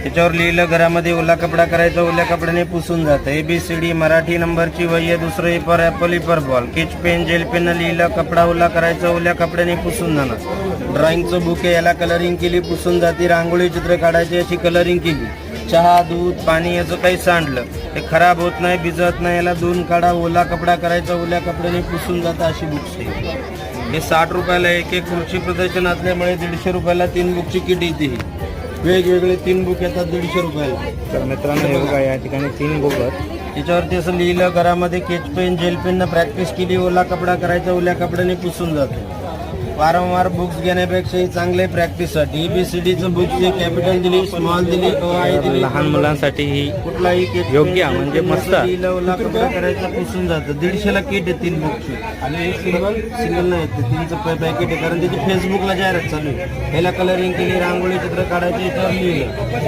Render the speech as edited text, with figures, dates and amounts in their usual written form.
त्याच्यावर लिहिलं घरामध्ये ओला कपडा करायचा, ओल्या कपड्याने पुसून जातं. ABCD मराठी नंबरची वही, दुसरं A for apple, E for ball. केच पेन, जेल पेन लिहिलं कपडा ओला करायचा, ओल्या कपड्याने पुसून जाणार. ड्रॉइंगचं बुक आहे, याला कलरिंग केली पुसून जाते. रांगोळी चित्र काढायची, याची कलरिंग केली. चहा, दूध, पाणी याचं काही सांडलं ते खराब होत नाही, भिजत नाही. याला धुवून काढा, ओला कपडा करायचा, ओल्या कपड्याने पुसून जातं. अशी बुक्स आहे. हे 60 रुपयाला एक कृषी प्रदर्शन असल्यामुळे 150 रुपयाला 3 बुकची किट येते. वेगवेगळे 3 बुक येतात 150 रुपयाला. तर मित्रांनो हे बघा या ठिकाणी 3 बुक आहेत. त्याच्यावरती असं लिहिलं घरामध्ये केच पेन, जेल पेननं प्रॅक्टिस केली, ओला कपडा करायचा, ओल्या कपड्याने पुसून जातो. वारंवार बुक्स घेण्यापेक्षा ही चांगले प्रॅक्टिससाठी. ABCDचं बुक जे कॅपिटल दिली, स्मॉल दिली, दिली. लहान मुलांसाठी ही कुठलाही योग्य म्हणजे मस्त. ओला कपडा करायचा पुसून जातं. 150ला किट आहे 3 बुकची. आणि सिंगल नाही येत, 3चं पॅकेट आहे, कारण त्याची फेसबुकला जाहिरात चालू आहे. ह्याला कलरिंग केली, रांगोळी चित्र काढायची, याच्यावर लिहिलं.